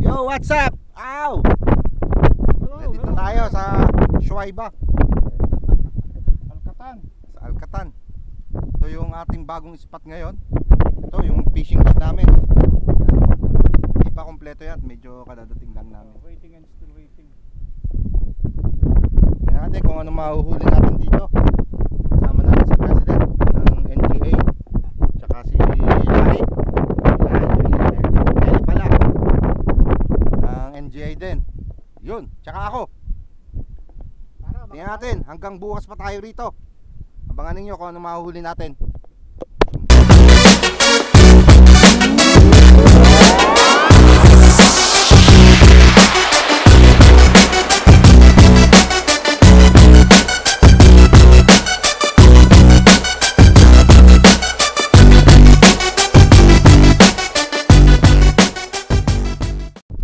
Yo, what's up? Ow! Nandito tayo sa Shuaiba, Alcatan. sa Alcatan. Ito yung ating bagong spot ngayon. Ito yung fishing rod namin. Hindi pa kompleto yan, medyo kadadating lang namin. Waiting and still waiting. Tingnan natin kung ano mahuhuli natin dito. Kasama natin si President ng NGA, tsaka si Larry. Larry pala ng NGA din. Yun, tsaka ako. Tingnan natin, hanggang bukas pa tayo rito. Abangan ninyo kung ano mahuhuli natin.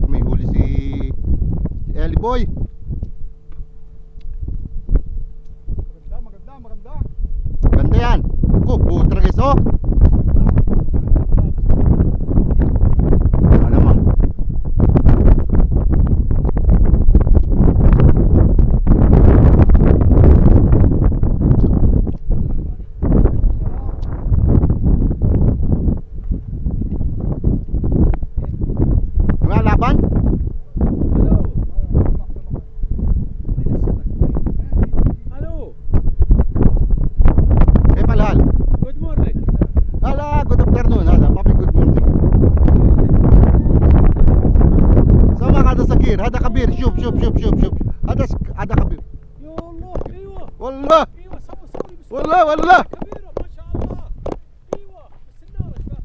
May huli si Eli Boy. Maganda. Ganda yan. Putragis oh. Malamang. Wala laban? Palhal. Good morning. Hala, good afternoon. Hala, papi, good morning. Sama ka sa gear. Hada kabir. Shub. Hada kabir. يا الله ايوه Wallah. ايوه سوي بسم Wallah. الله كبيره ما شاء الله ايوه السناره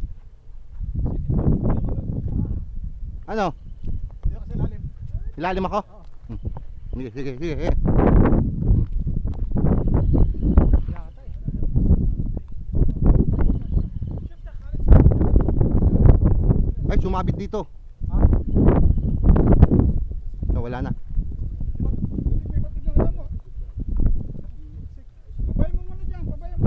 Ano? Dito kasi lalim. Ilalim ako? Sige. Ay, sumabit dito. No, wala na. Pabay mo muna dyan. Pabay mo.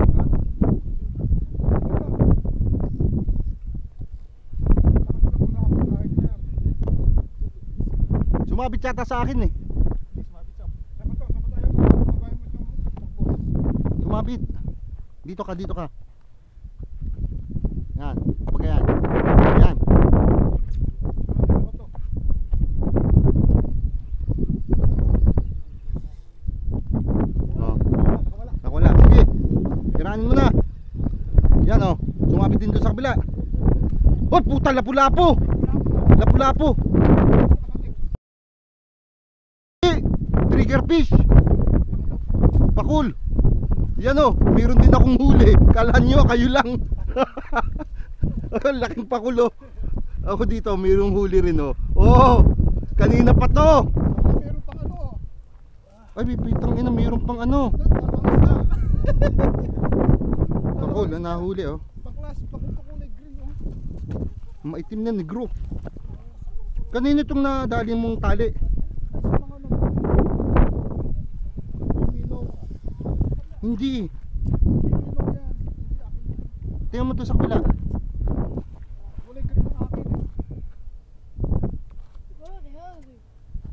Sumabit yata sa akin eh. Sumabit. Dito ka. Yan, kapag yan. Yan. Oh. Nakawala. Sige. Tiranin mo na. Yan oh. Sumabit din doon sa kabila. Oh, puta, lapu-lapu. Trigger fish. Pakul. Yan oh, mayroon din akong huli. Kala nyo, kayo lang. Laking pakulo. Ako dito, mayroong huli rin oh. Oh, kanina pa to. Meron pang ano. Ay, bibitang ina, mayroon pang ano. Pakul, nahuli oh. Baklas, pakulay green oh. Maitim na negro. Kanina itong nadali mong tali. Hindi. Tingnan mo to sa kabila. Kulay green ang akin eh.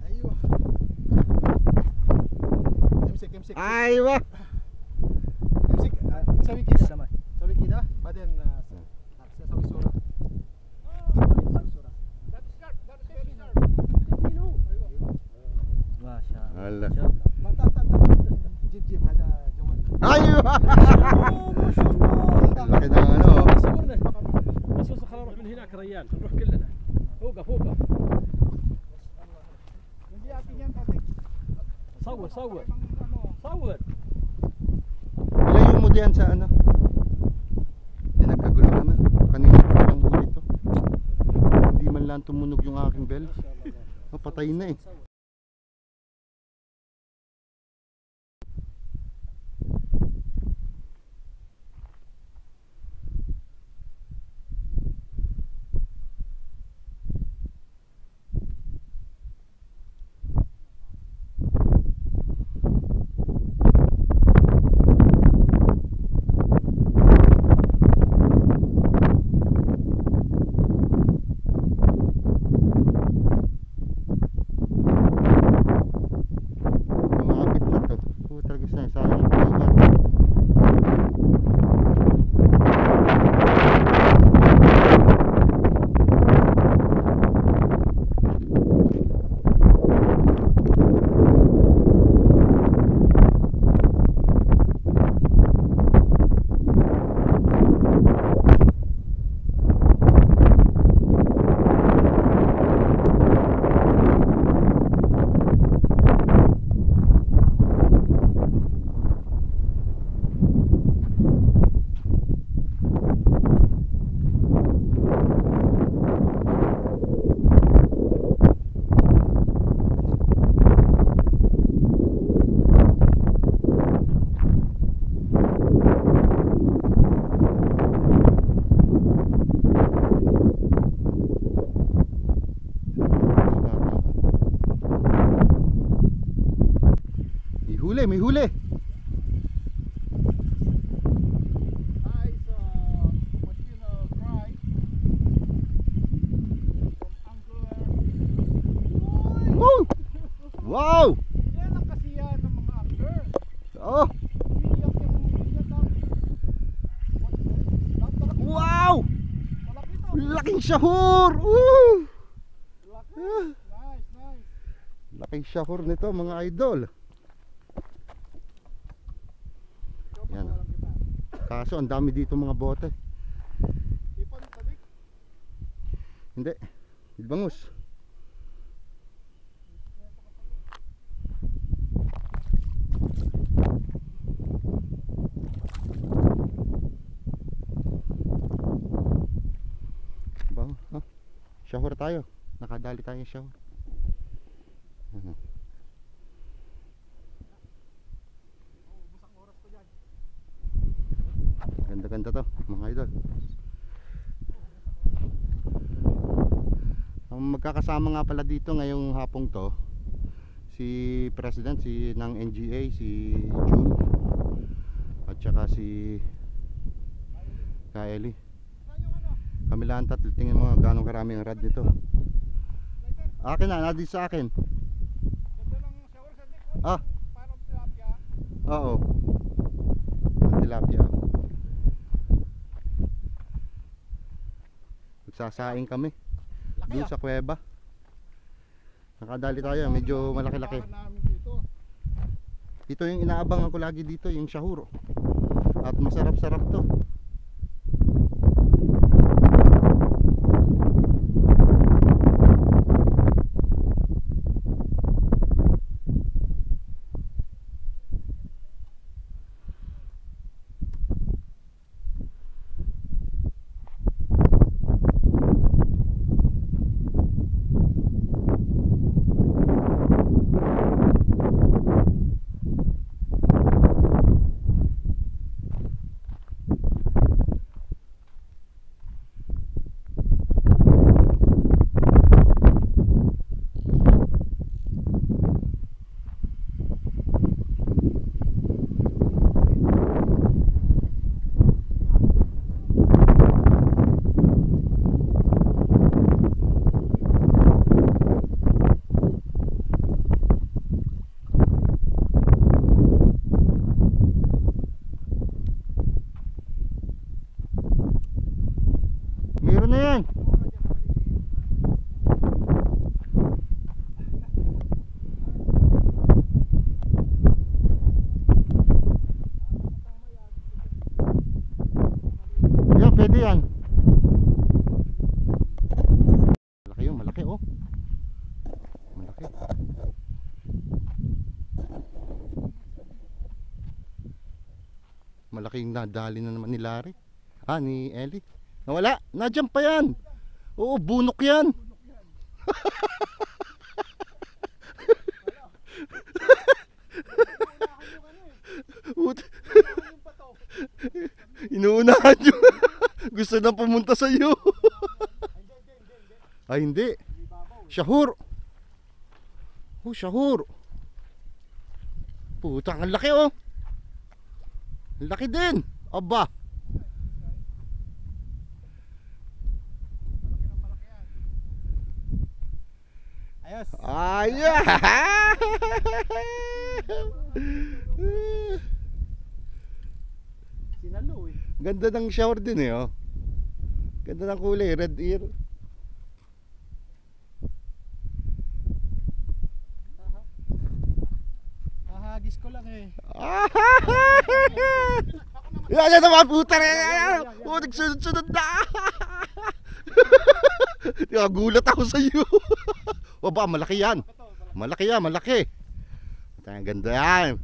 Aywa. Kimsik. Aywa. Kimsik. Sabi kita. Sabi kita. Baden sabi sura. ما شاء Allah. Jib hada jawan. Aywa. Laki ng ano. صورنا بس خلينا نروح من هناك ريان نروح كلنا وقف Hindi atin yan tatik. صور Ilayo mo diyan sa ano. Pinagkagulo na. Kanina pa lang huli to. Hindi man lang tumunog yung aking bell. Patay na eh. huli, may huli. Nice, what you know, cry. From angler. Woo! Wow! Yan ang kasiyahan ng mga angler. Oh! Umiiyak yung umiiyak ang... Wow! Malaki to. Laking syahur! Woo! Laki. Ah. Nice, nice. Laking syahur nito mga idol. Yan. Kaso ang dami dito mga bote. Ipon, tadik. Hindi. Bangus. Bangus. Oh. Syahur tayo. Nakadali tayo syahur. Ano? Busang oras ko dyan. Ganda-ganda to mga idol. Ang magkakasama nga pala dito ngayong hapong to si President si ng NGA, si June at saka si Kylie. Kami lang tatlo. Tingnan mo gaano karami ang rad nito. Akin na, nandito sa akin. Ganda ng shower sa likod. Ah. Parang tilapia. Oo. Ang tilapia. Magsasaing kami Laki doon sa kuweba. Nakadali tayo, medyo malaki-laki. Namin dito. Ito yung inaabangan ko lagi dito, yung syahuro. At masarap-sarap to. Meron na yan. Yan, pwede yan. Malaki yun, malaki oh. Malaki. Malaking nadali na naman ni Larry. Ah, ni Ellie. Nawala, nadyan pa yan. Oo, bunok yan. Inuunahan nyo. Gusto na pumunta sa iyo. Ay hindi. Syahur. Oh, syahur. Putang, ang laki oh. Ang laki din. Aba. Ayos. Ayan. Sinalo eh. Ganda ng shower din eh oh. Ganda ng kulay, red ear. Hahagis ko lang eh. Yan yan naman puta rin. Oh, nagsunod-sunod na. Gulat ako sa iyo. Baba, malaki yan. Malaki yan, malaki. Ang ganda yan.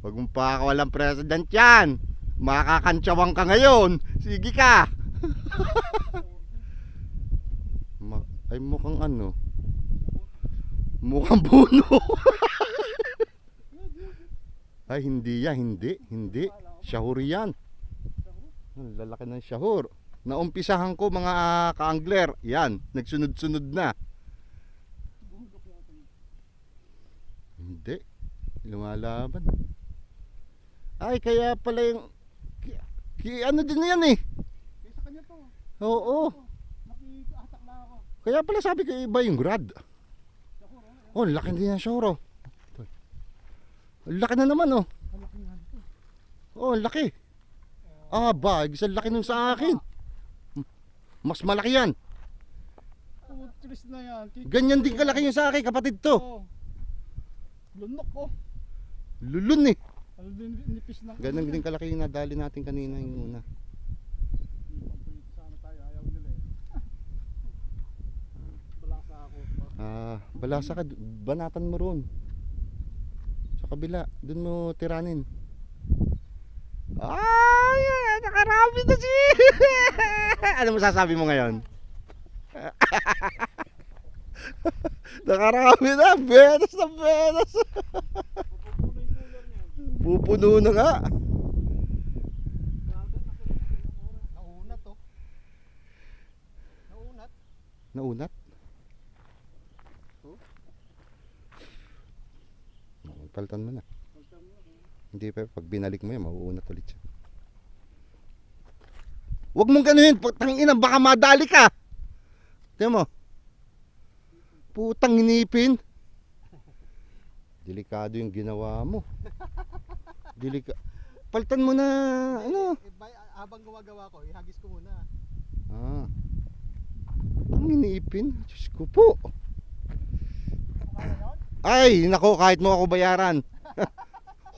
Huwag mong pa walang president yan. Makakantsyawang ka ngayon. Sige ka. Ay mukhang ano. Mukhang buno. Ay hindi yan, hindi. Syahur yan. Ang lalaki ng syahur. Naumpisahan ko mga ka-angler. Yan, nagsunod-sunod na. Hindi. Lumalaban. Ay, kaya pala yung ano din yan eh. Eh, sa kanya to. Oo. Nakihatak na ako. Kaya pala sabi ko iba yung grad. Oh, laki din yan Shoro. Laki na naman oh. Ang laki nga dito. Oh, laki. Ah, isang laki nun sa akin. Mas malaki yan. Putris na yan. Ganyan din kalaki yung sa akin, kapatid to. Oh. Lunok ko. Lulun eh. Ano din nipis na. Ganun din kalaki yung nadali natin kanina yung una. Pampalito sana tayo. Ayaw nila eh. Balasa ako. Balasa ka, banatan mo roon. Sa kabila, dun mo tiranin. Ay, nakarami na si. Ano masasabi mo ngayon? Nakarami na, benas na benas. Pupuno na nga. Naunat to. Naunat. Naunat? Palitan mo na. Hindi pa, pag binalik mo yan, mauunat ulit siya. Huwag mong ganuhin, tangina, baka madali ka. Tiyan mo. Putang inipin. Delikado yung ginawa mo. Palitan mo na, ano. Habang gumagawa ko, ihagis ko muna. Ang inipin. Diyos ko po. Ay, nako, kahit mo ako bayaran.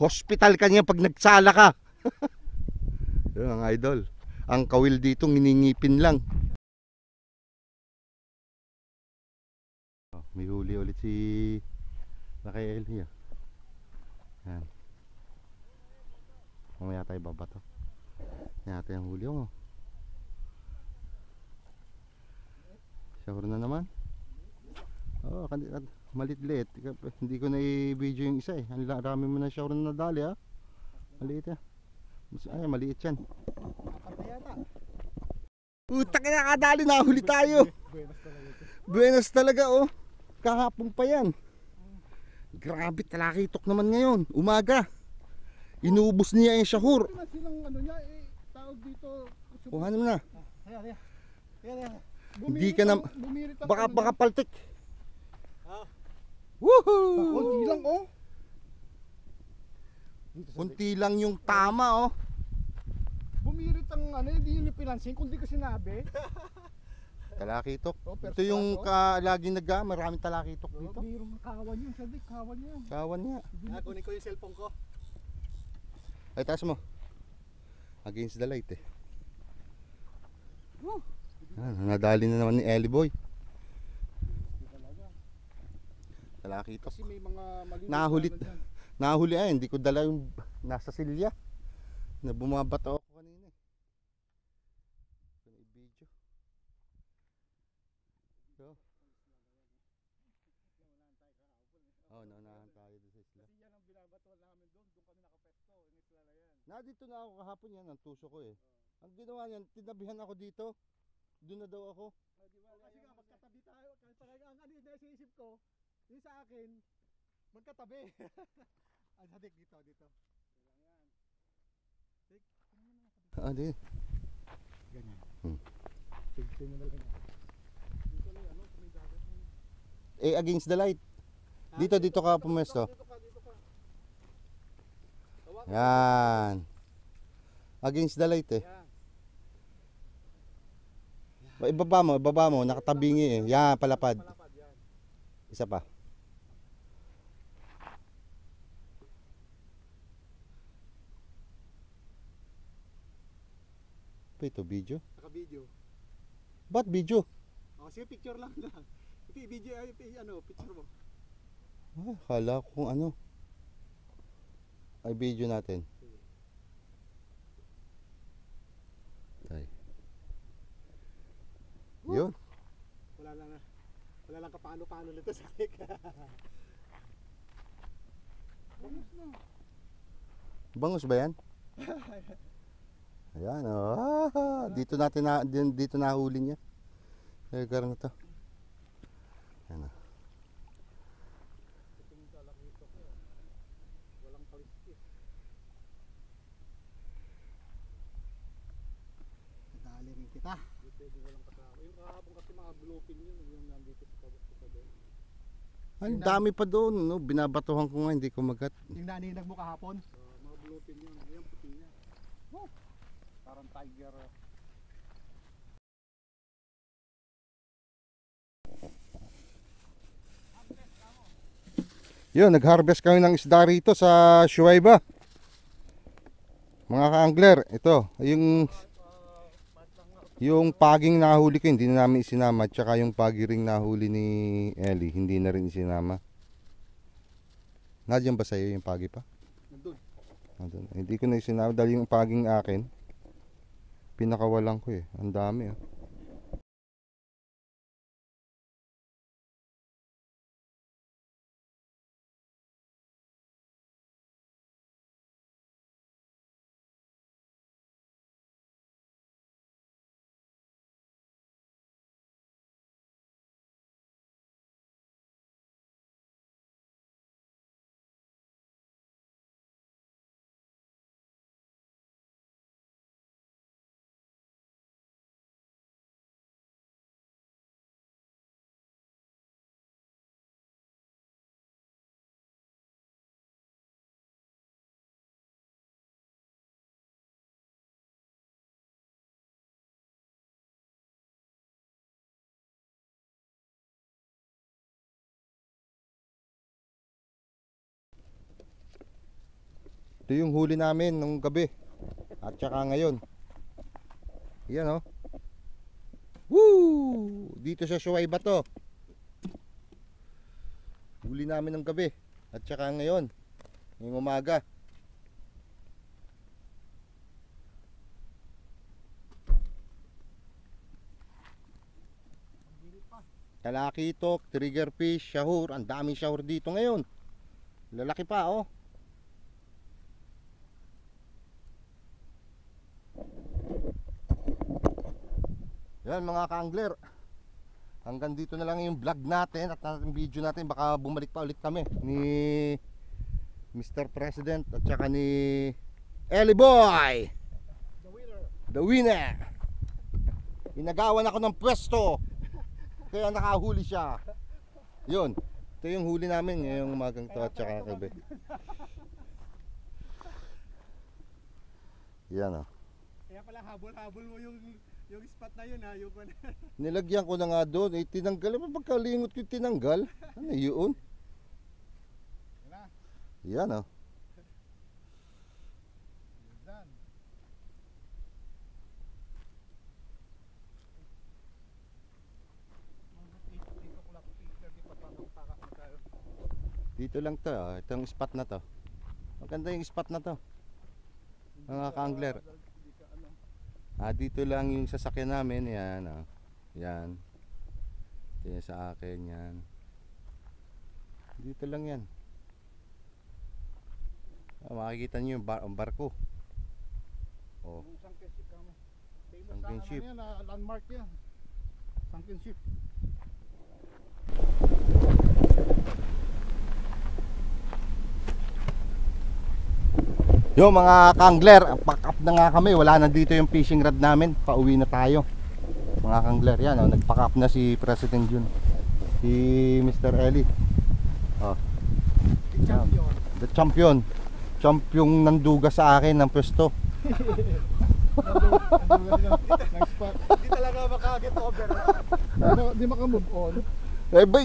Hospital ka niya pag nagsala ka. Yun ang idol. Ang kawil dito, nginingipin lang. May huli ulit si Raquel here. Yan. Mamaya tayo babato. Yan natin ang huli mo. Sure na naman. Oh, malit-lit. Hindi ko na i-video yung isa eh. Ang dami mo na sure na nadali ha. Maliit eh. Ay, maliit yan. Utak na nakadali, nahuli tayo. Buenas talaga oh. Kahapon pa yan. Grabe, talakitok naman ngayon. Umaga. Inuubos niya yung sahur. Silang ano niya eh, tawag dito. Kuhanin mo na. Ayan. Hindi ka na. Baka paltik. Konti Woohoo! lang oh. Kunti lang yung tama oh. Bumirit ang ano, hindi yung pinansing, kundi ko sinabi. Talakitok. Oh, Ito yung laging maraming talakitok dito. Mayroong kawan yun, sabi, kawan yun. Kawan niya. Kunin ko yung cellphone ko. Ay, taas mo. Against the light eh. Nadali na naman ni Ellie Boy. Talakitok. Kasi may mga malinis Nahulit. na ano dyan. Nahuli ay, hindi ko dala yung nasa silya. Na bumabato ako kanina eh. Ito na i-video. So. Oh, naunahan tayo doon sa isla. Kasi yan ang binabato namin doon kami nakapesto, yung isla na yan. Dito na ako kahapon yan, ang tuso ko eh. Ang ginawa niyan, tinabihan ako dito. Doon na daw ako. Kasi nga magkatabi tayo, kasi talaga ang ano yung nasa isip ko, yung sa akin, magkatabi. Ang sadik dito. Di. Ganyan. Hmm. Mo na lang yan. Dito na ano, may dagat. Eh, against the light. Dito ka pumesto. Dito ka. Yan. Against the light eh. Ibaba mo, nakatabingi eh. Yan, palapad. Yan. Isa pa. Ito, video. Naka-video. Ba't video? Sige, picture lang. Video, picture mo. Kala ko kung ano. Ay, video natin. Tay. Yun. Wala lang kapano-pano nito sa akin. Bangus ba yan? Ayan, oh. Dito nahuli niya. Lugar na to. Ayan, oh. Dali rin kita. Yung kahapon kasi mga bluefin yun, yung nandito sa kabel. Ang dami pa doon, no? Binabatuhan ko nga, hindi ko magat. Yung naninag mo kahapon. Mga bluefin yun, yung puti niya. Parang tiger. Yun, nag-harvest kami ng isda rito sa Shuaiba. Mga ka-angler, ito, yung paging nahuli ko, hindi na namin isinama. Tsaka yung pagiring nahuli ni Ellie, hindi na rin isinama. Nandiyan ba sa'yo yung pagi pa? Nandun. Nandun. Hindi ko na isinama dahil yung paging akin, pinakawalan ko eh. Ang dami oh. Ito yung huli namin nung gabi. At saka ngayon. Yan oh. Woo! Dito sa Shuaiba to. Huli namin nung gabi. At saka ngayon. Ngayong umaga. Talakitok, triggerfish, shahur. Ang daming shahur dito ngayon. Lalaki pa oh. Yan mga ka-angler, hanggang dito na lang yung vlog natin at yung video natin. Baka bumalik pa ulit kami ni Mr. President at saka ni Ellie Boy, the winner. Inagawan ako ng pwesto kaya nakahuli siya. Yun, ito yung huli namin ngayong umagang to at saka gabi. Yan oh. Kaya pala habol-habol mo yung spot na yun ha, yung Nilagyan ko na nga doon, eh tinanggal pa pagkalingot ko tinanggal. Ano yun? Yan oh. Dito lang to, itong spot na to. Maganda yung spot na to. Mga ka-angler. Dito lang yung sasakyan namin, yan oh. Yan. Ito yung sa akin, yan. Dito lang yan. Makikita nyo yung barko. Oh. sunken ship kamo. Sunken ship. Yan, landmark yan. Sunken ship. Yo mga ka-angler, pack up na nga kami. Wala na dito yung fishing rod namin. Pauwi na tayo. Mga ka-angler, yan oh, nag-pack up na si President Jun. Si Mr. Ellie. Oh. The champion. Champion nanduga sa akin ng pwesto. Hindi talaga makaget over. Hindi maka-move on. Eh ba,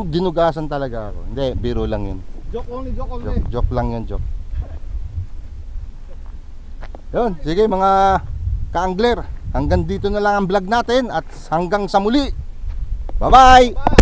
dinugasan talaga ako. Hindi, biro lang yun. Joke only. Joke lang yun, joke. Yun, sige mga ka-angler, hanggang dito na lang ang vlog natin at hanggang sa muli. Bye-bye!